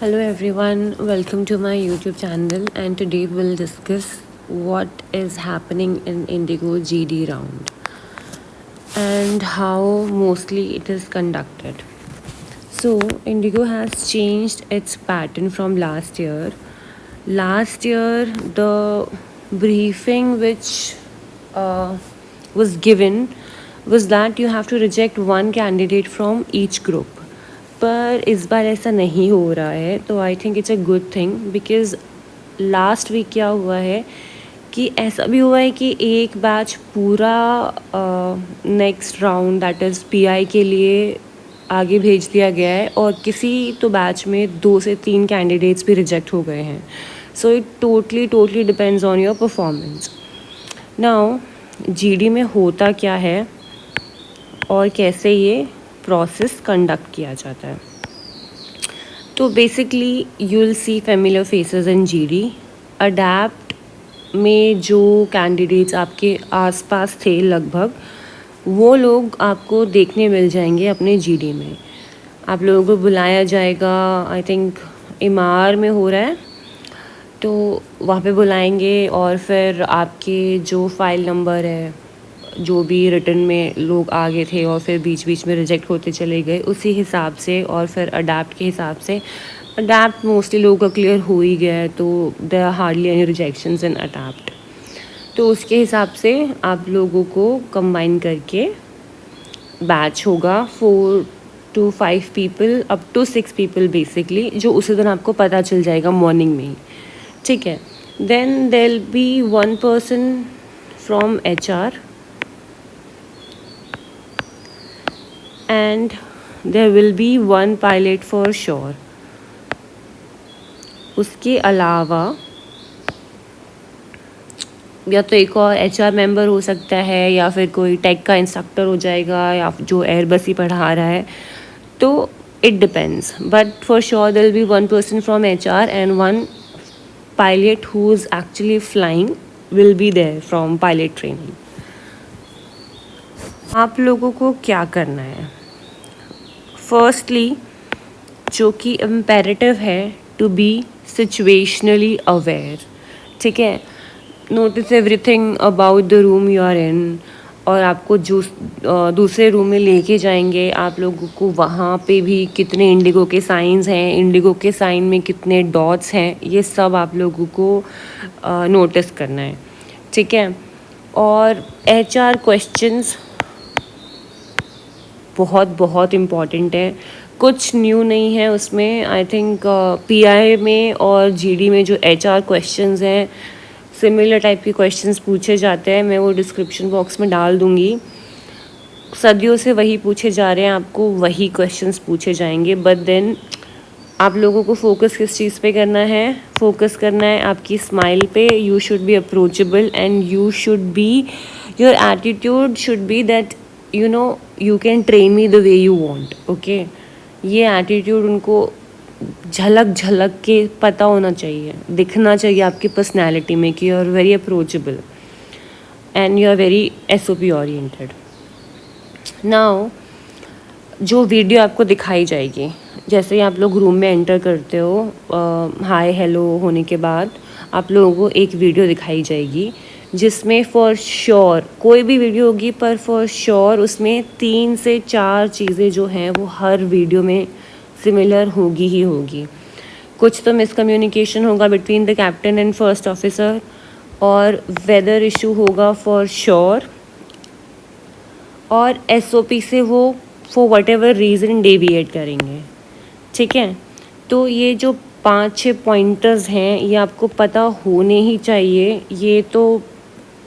Hello everyone, welcome to my YouTube channel, and today we'll discuss what is happening in Indigo GD round and how mostly it is conducted. So Indigo has changed its pattern from last year. Last year the briefing which was given was that you have to reject one candidate from each group. पर इस बार ऐसा नहीं हो रहा है, तो I think it's a good thing because last week क्या हुआ है कि ऐसा भी हुआ है कि एक बैच पूरा next round that is pi के लिए आगे भेज दिया गया है और किसी तो बैच में 2 से 3 कैंडिडेट्स भी रिजेक्ट हो गए हैं. So it totally depends on your performance. Now GD में होता क्या है और कैसे ये प्रोसेस कंडक्ट किया जाता है. तो basically you will see familiar faces in GD. Adapt में जो कैंडिडेट्स आपके आसपास थे लगभग वो लोग आपको देखने मिल जाएंगे अपने जीडी में. आप लोगों को बुलाया जाएगा. आई थिंक इमार में हो रहा है, तो वहाँ पे बुलाएंगे और फिर आपके जो फाइल नंबर है, जो भी रिटर्न में लोग आगे थे और फिर बीच बीच में रिजेक्ट होते चले गए, उसी हिसाब से और फिर अडैप्ट के हिसाब से. अडैप्ट मोस्टली लोगों का क्लियर हो ही गया है, तो there are hardly any rejections in adapt. तो उसके हिसाब से आप लोगों को कंबाइन करके बैच होगा 4 to 5 people up to 6 people basically, जो उसी दिन आपको पता चल जाएगा मॉर्निंग में ही. ठीक है. Then there will be one person from HR and there will be one pilot for sure. उसके अलावा या तो एक और HR मेंबर हो सकता है या फिर कोई टेक का इंस्ट्रक्टर हो जाएगा या जो एयरबस ही पढ़ा रहा है. तो it depends, but for sure there will be one person from HR and one pilot who is actually flying will be there from pilot training. आप लोगों को क्या करना है? फर्स्टली जो कि इम्पेरेटिव है टू बी सिचुएशनली अवेयर. ठीक है. Notice everything about the room you are in. और आपको जो दूसरे रूम में लेके जाएंगे, आप लोगों को वहाँ पे भी कितने इंडिगो के साइंस हैं, इंडिगो के साइन में कितने डॉट्स हैं, ये सब आप लोगों को नोटिस करना है. ठीक है. और HR क्वेश्चंस बहुत इम्पॉर्टेंट है. कुछ न्यू नहीं है उसमें. आई थिंक PI में और GD में जो HR क्वेश्चंस हैं, सिमिलर टाइप के क्वेश्चंस पूछे जाते हैं. मैं वो डिस्क्रिप्शन बॉक्स में डाल दूँगी. सदियों से वही पूछे जा रहे हैं, आपको वही क्वेश्चंस पूछे जाएंगे. बट देन आप लोगों को फोकस किस चीज़ पे करना है? फोकस करना है आपकी स्माइल पे. You should B approachable and you should B, your attitude should be that you know you can train me the way you want. Okay. ये एटीट्यूड उनको झलक के पता होना चाहिए, दिखना चाहिए आपकी पर्सनैलिटी में कि you are very approachable and you are very SOP oriented. Now जो वीडियो आपको दिखाई जाएगी, जैसे ही आप लोग रूम में एंटर करते हो, हाय हेलो होने के बाद आप लोगों को एक वीडियो दिखाई जाएगी जिसमें फॉर श्योर कोई भी वीडियो होगी, पर फॉर श्योर उसमें 3 से 4 चीज़ें जो हैं वो हर वीडियो में सिमिलर होगी ही होगी. कुछ तो मिसकम्युनिकेशन होगा between the captain and first officer, और वेदर इशू होगा फॉर श्योर, और SOP से वो for what ever reason deviate करेंगे. ठीक है. तो ये जो 5-6 पॉइंटर्स हैं ये आपको पता होने ही चाहिए. ये तो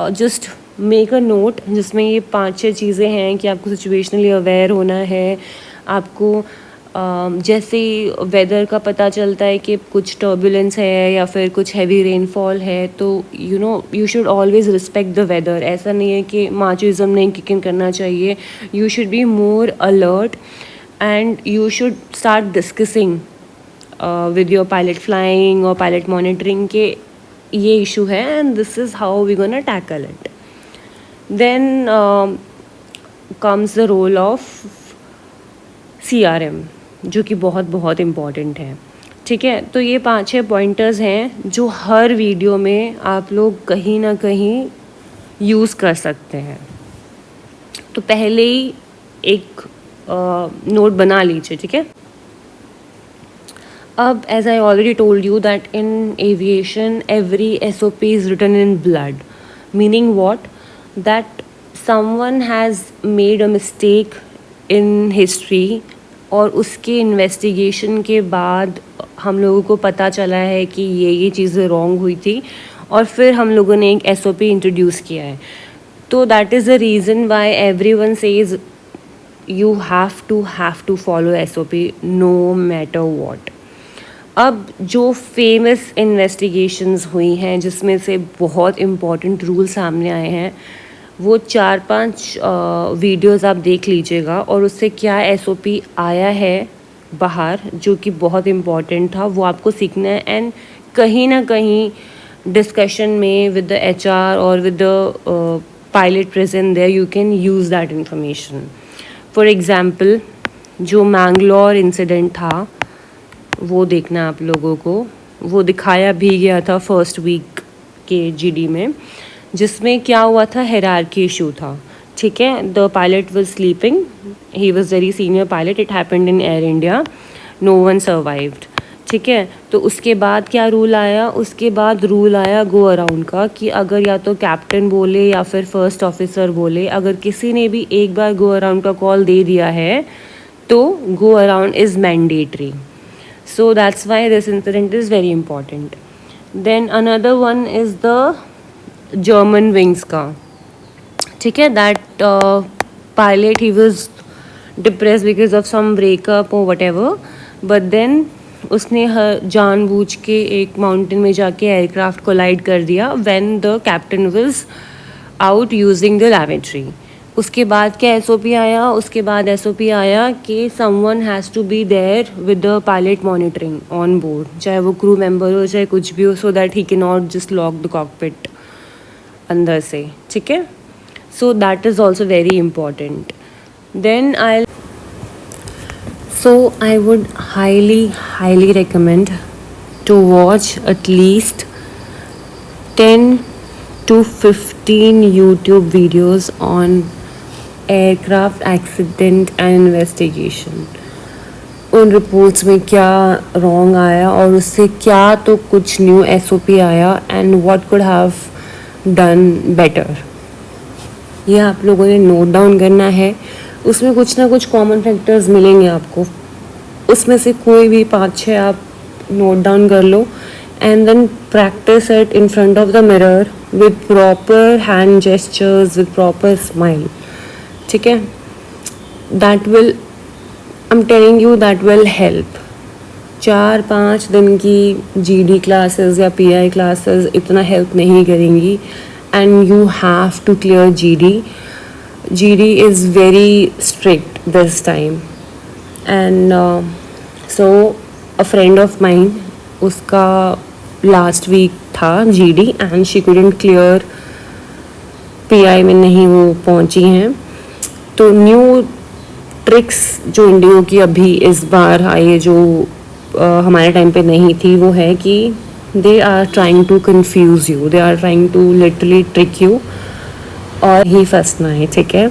जस्ट मेक अ नोट जिसमें ये 5-6 चीज़ें हैं कि आपको सिचुएशनली अवेयर होना है. आपको जैसे वेदर का पता चलता है कि कुछ टर्बुलेंस है या फिर कुछ हैवी रेनफॉल है, तो you should always respect the weather. ऐसा नहीं है कि माचिज्म नहीं किक इन करना चाहिए. You should be more alert and you should start discussing with your pilot flying और पायलट मॉनिटरिंग के ये इशू है and this is how we gonna tackle it. Then comes the role of CRM, जो कि बहुत important है. ठीक है, तो ये 5-6 पॉइंटर्स हैं जो हर वीडियो में आप लोग कहीं ना कहीं यूज़ कर सकते हैं। तो पहले ही एक नोट बना लीजिए, ठीक है। अब as I already told you that in aviation every SOP is written in blood, meaning what, that someone has made a mistake in history और उसके इन्वेस्टिगेशन के बाद हम लोगों को पता चला है कि ये चीज़ें रॉन्ग हुई थी और फिर हम लोगों ने एक SOP इंट्रोड्यूस किया है। तो that is the reason why everyone says you have to follow SOP no matter what। अब जो फेमस इन्वेस्टिगेशंस हुई हैं जिसमें से बहुत इम्पॉर्टेंट रूल सामने आए हैं, वो 4-5 वीडियोस आप देख लीजिएगा और उससे क्या SOP आया है बाहर जो कि बहुत इम्पॉर्टेंट था, वो आपको सीखना है। एंड कहीं ना कहीं डिस्कशन में विद द HR और with the pilot present there you can use that information. For example जो मैंगलोर इंसिडेंट था वो देखना आप लोगों को, वो दिखाया भी गया था फर्स्ट वीक के GD में, जिसमें क्या हुआ था, हायरार्की इशू था, ठीक है। The pilot was sleeping, he was very senior pilot, it happened in Air India, no one survived, ठीक है। तो उसके बाद क्या रूल आया, उसके बाद रूल आया गो अराउंड का कि अगर या तो कैप्टन बोले या फिर फर्स्ट ऑफिसर बोले, अगर किसी ने भी एक बार गो अराउंड का कॉल दे दिया है तो go around is mandatory. So that's why this incident is very important. Then another one is the Germanwings का, ठीक है। That pilot he was depress because of some breakup और whatever, but then उसने जानबूझ के एक mountain में जाके एयरक्राफ्ट कोलाइड कर दिया when the captain was out using the laboratory. उसके बाद क्या SOP आया, उसके बाद SOP आया कि someone has to be there with the pilot monitoring on board, चाहे वो क्रू मेंबर हो चाहे कुछ भी हो, so that he can not just lock the cockpit अंदर से, ठीक है। So that is also very important. Then So I would highly recommend to watch at least 10 to 15 YouTube videos on aircraft accident and investigation। उन reports में क्या wrong आया और उससे क्या तो कुछ न्यू SOP आया and what could have done better, ये आप लोगों ने नोट डाउन करना है। उसमें कुछ ना कुछ कॉमन फैक्टर्स मिलेंगे आपको, उसमें से कोई भी 5-6 आप नोट डाउन कर लो and then practice it in front of the mirror with proper hand gestures, with proper smile, ठीक है। That will, I am telling you, that will help. 4-5 दिन की GD क्लासेस या PI क्लासेस इतना help नहीं करेंगी and you have to clear GD। GD is very strict this time and so a friend of mine, उसका last week था GD and she couldn't clear, PI में नहीं वो पहुंची हैं। तो न्यू ट्रिक्स जो इंडिगो की अभी इस बार आई है जो हमारे टाइम पे नहीं थी, वो है कि they are trying to confuse you, they are trying to literally trick you और ही फंसना है, ठीक है।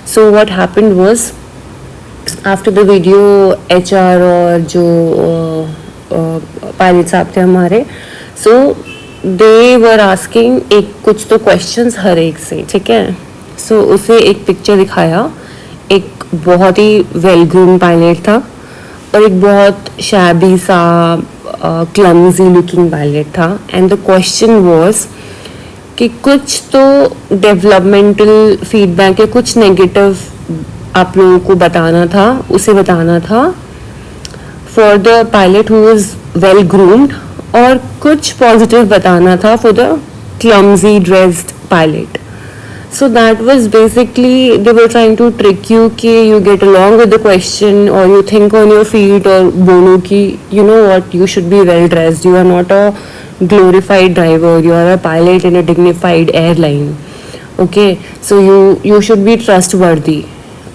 So what happened was after the video HR और जो पायलट साहब थे हमारे, सो दे वर आस्किंग एक कुछ तो क्वेश्चंस हर एक से, ठीक है। सो उसे एक पिक्चर दिखाया, एक बहुत ही वेल ग्रूम पायलट था और एक बहुत शैबी सा क्लमजी लुकिंग पायलट था एंड द क्वेश्चन वाज कि कुछ तो डेवलपमेंटल फीडबैक या कुछ नेगेटिव आप लोगों को बताना था, उसे बताना था for the pilot who is well groomed, और कुछ पॉजिटिव बताना था for the clumsy dressed pilot. So that was basically they were trying to trick you कि you get along with the question or you think on your feet और बोलो कि you know what, you should be well dressed, you are not a glorified driver, you are a pilot in a dignified airline, okay, so you should be trustworthy,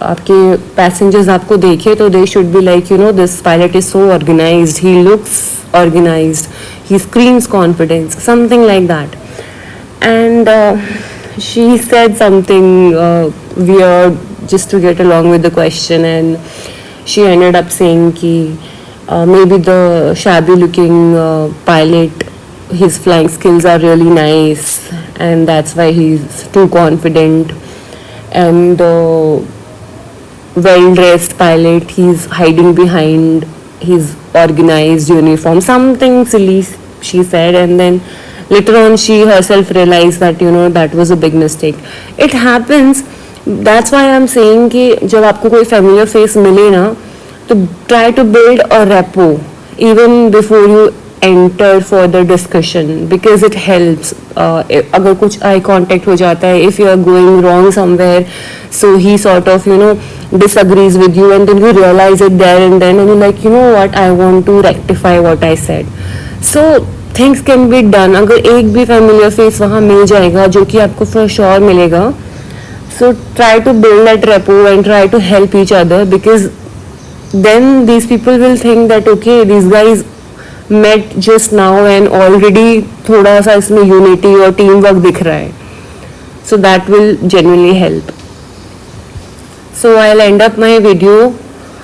आपके passengers आपको देखे तो they should be like, you know, this pilot is so organised, he looks organized, he screams confidence, something like that. And she said something weird just to get along with the question, and she ended up saying ki maybe the shabby looking pilot, his flying skills are really nice and that's why he's too confident, and the well dressed pilot, he's hiding behind his organized uniform, something silly she said. And then later on she herself realized that, you know, that was a big mistake. It happens. That's why I'm saying कि जब आपको कोई familiar face मिले ना, तो try to build a rapport even before you enter for the discussion, because it helps. अगर कुछ eye contact हो जाता है, if you are going wrong somewhere, so he sort of, you know, disagrees with you, and then you realize it there and then, and you're like, you know what, I want to rectify what I said. So things can be done. अगर एक भी familiar face वहाँ मिल जाएगा, जो कि आपको for sure मिलेगा, so try to build that rapport and try to help each other, because then these people will think that okay, these guys met just now and already थोड़ा सा इसमें unity और teamwork दिख रहा है. So that will genuinely help. So I'll end up my video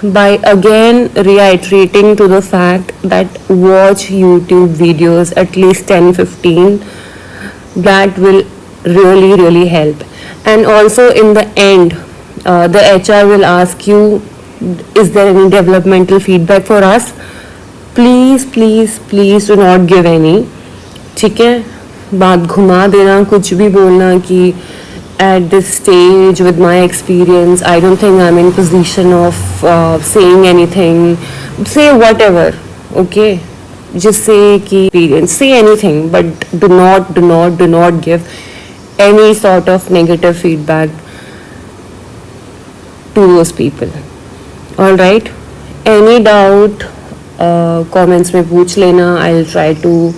by again reiterating to the fact that watch YouTube videos at least 10-15. That will really help. And also in the end, the HR will ask you, is there any developmental feedback for us? Please do not give any. ठीक है, बात घुमा देना, कुछ भी बोलना कि at this stage with my experience I don't think I'm in position of saying anything. Say whatever, okay, just say ki experience, say anything, but do not give any sort of negative feedback to those people. All right, any doubt comments में पूछ लेना. I'll try to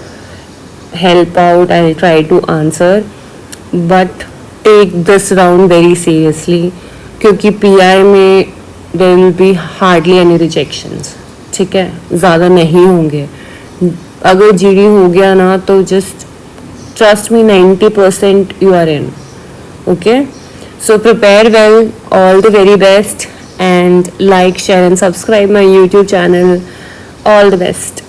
help out, I'll try to answer, but take this round very seriously, क्योंकि PI में there will be hardly any rejections. ठीक है, ज़्यादा नहीं होंगे. अगर GD हो गया ना तो just trust me, 90% you are in. Okay, so prepare well. All the very best, and like, share and subscribe my YouTube channel. All the best.